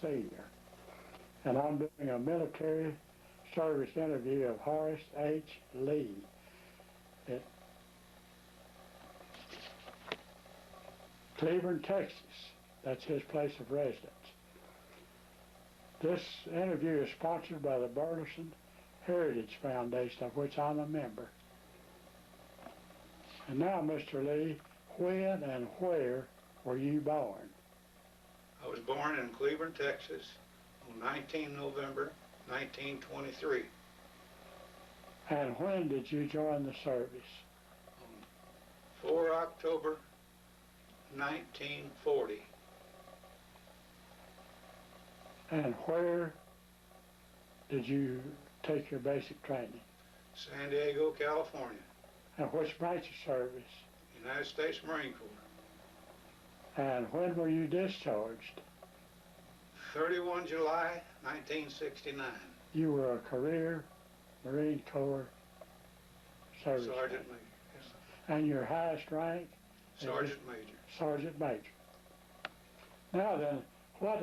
Senior, and I'm doing a military service interview of Horace H Lee at Cleveland, Texas. That's his place of residence. This interview is sponsored by the Burleson Heritage Foundation, of which I'm a member. And now, Mr. Lee, when and where were you born? I was born in Cleveland, Texas on 19 November 1923. And when did you join the service? On 4 October 1940. And where did you take your basic training? San Diego, California. And which branch of service? United States Marine Corps. And when were you discharged? 31 July 1969. You were a career Marine Corps service Sergeant Major. Yes. And your highest rank? Sergeant Major. Sergeant Major. Now then, what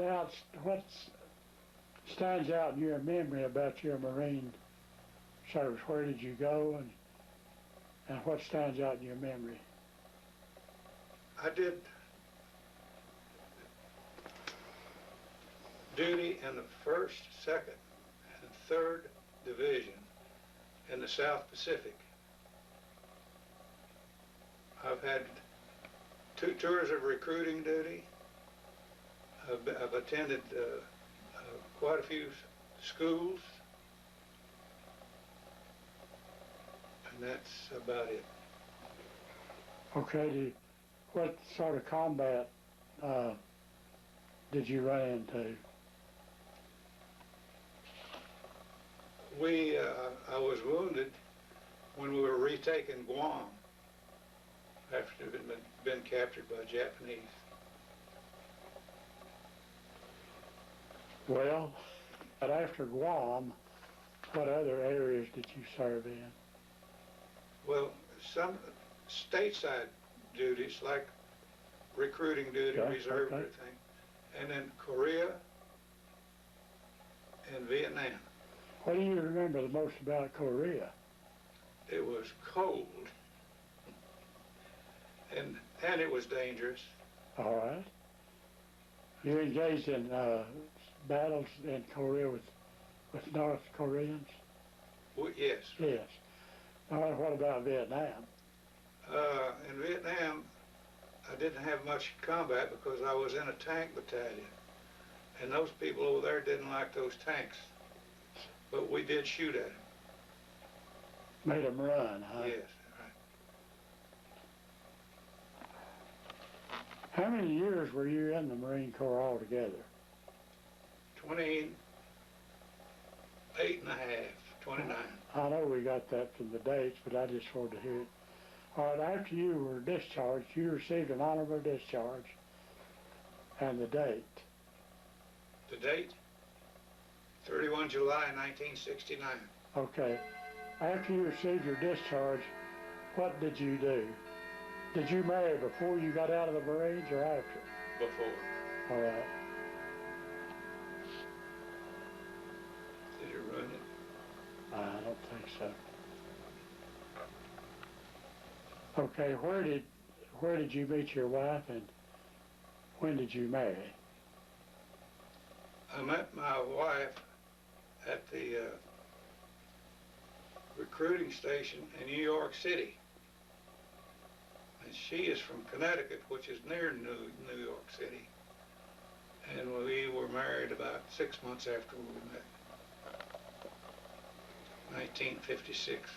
stands out in your memory about your Marine service? Where did you go, and what stands out in your memory? I did duty in the 1st, 2nd, and 3rd Division in the South Pacific. I've had 2 tours of recruiting duty. I've attended quite a few schools, and that's about it. Okay, what sort of combat did you run into? I was wounded when we were retaking Guam after it had been captured by Japanese. Well, but after Guam, what other areas did you serve in? Well, some stateside duties like recruiting duty, reserve, everything, and then Korea and Vietnam. What do you remember the most about Korea? It was cold, and it was dangerous. All right. You engaged in battles in Korea with North Koreans? Well, yes. Yes. All right, what about Vietnam? In Vietnam, I didn't have much combat because I was in a tank battalion, and those people over there didn't like those tanks. But we did shoot at them. Made them run, huh? Yes, right. How many years were you in the Marine Corps altogether? 28 and a half, 29. I know we got that from the dates, but I just wanted to hear it. All right, after you were discharged, you received an honorable discharge, and the date? The date? 31 July 1969. Okay. After you received your discharge, what did you do? Did you marry before you got out of the Marines or after? Before. All right. Did you ruin it? I don't think so. Okay, where did you meet your wife, and when did you marry? I met my wife at the recruiting station in New York City. And she is from Connecticut, which is near New York City. And we were married about 6 months after we met. 1956.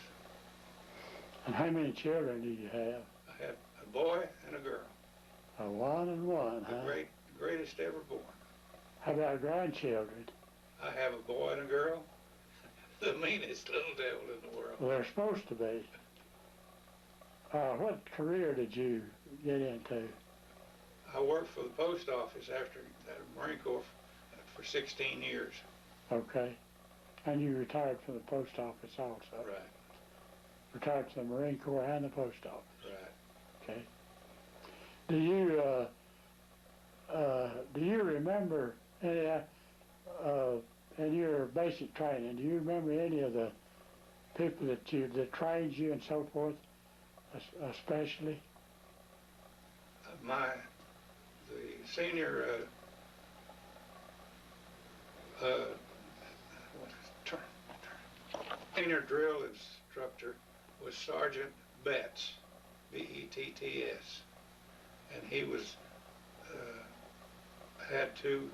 And how many children do you have? I have a boy and a girl. A one and one, huh? The greatest ever born. How about grandchildren? I have a boy and a girl. The meanest little devil in the world. Well, they're supposed to be. What career did you get into? I worked for the post office after the Marine Corps for 16 years. Okay. And you retired from the post office also? Right. Retired from the Marine Corps and the post office? Right. Okay. Do you remember any in your basic training, do you remember any of the people that trained you and so forth, especially? The senior senior drill instructor was Sergeant Betts, B-E-T-T-S, and he was had 2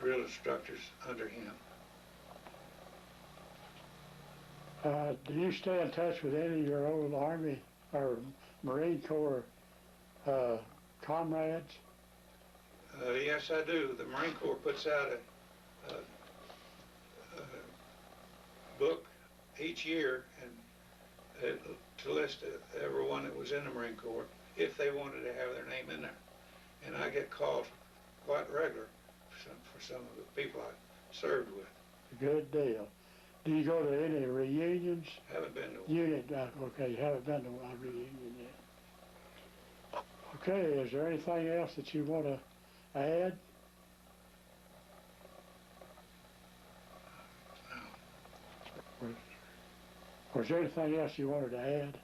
drill instructors under him. Do you stay in touch with any of your old Army or Marine Corps comrades? Yes, I do. The Marine Corps puts out a book each year and to list everyone that was in the Marine Corps if they wanted to have their name in there. And I get called quite regular for some of the people I served with. Good deal. Do you go to any reunions? Haven't been to one. Okay, you haven't been to a reunion yet. Okay, is there anything else that you want to add? No. Was there anything else you wanted to add?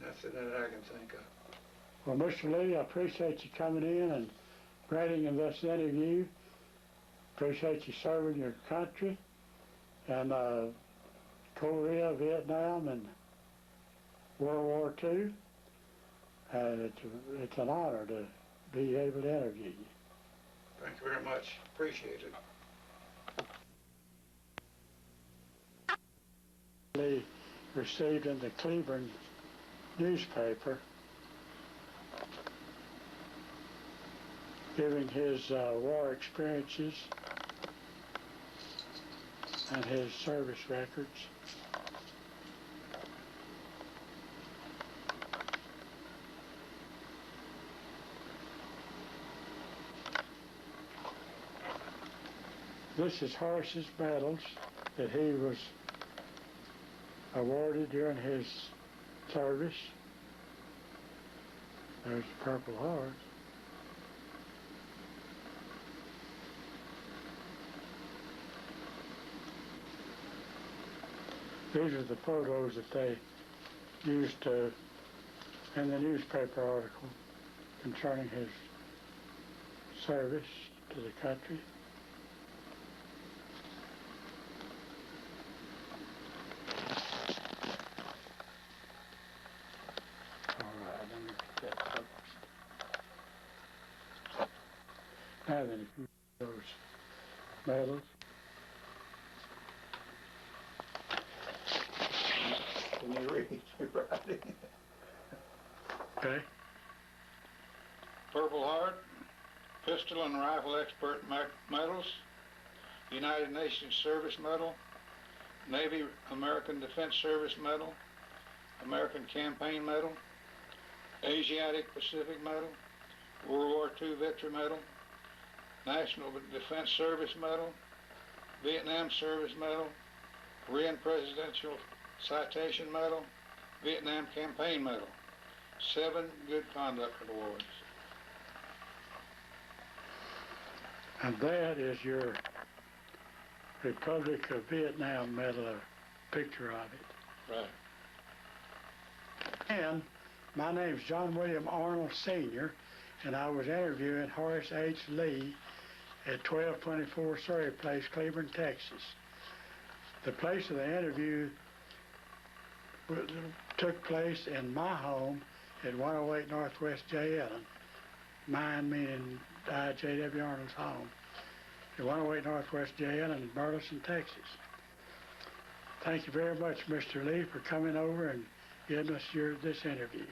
Nothing that I can think of. Well, Mr. Lee, I appreciate you coming in and granting this interview. Appreciate you serving your country and Korea, Vietnam, and World War II. And it's an honor to be able to interview you. Thank you very much. Appreciate it. Lee received in the Cleveland newspaper giving his war experiences and his service records. This is Horace's medals that he was awarded during his service. There's the Purple Heart. These are the photos that they used in the newspaper article concerning his service to the country. All right, let me get that focused. Now then, if you those medals. Can you read your writing? Okay. Purple Heart, Pistol and Rifle Expert Medals, United Nations Service Medal, Navy American Defense Service Medal, American Campaign Medal, Asiatic Pacific Medal, World War II Victory Medal, National Defense Service Medal, Vietnam Service Medal, Korean Presidential Citation Medal, Vietnam Campaign Medal, 7 Good Conduct Awards. And that is your Republic of Vietnam medal, a picture of it. Right. And my name's John William Arnold Sr., and I was interviewing Horace H Lee at 1224 Surrey Place, Cleveland, Texas. The place of the interview took place in my home at 108 Northwest J. Allen. Mine meaning J.W. Arnold's home. At 108 Northwest J. Allen in Burleson, Texas. Thank you very much, Mr. Lee, for coming over and giving us this interview.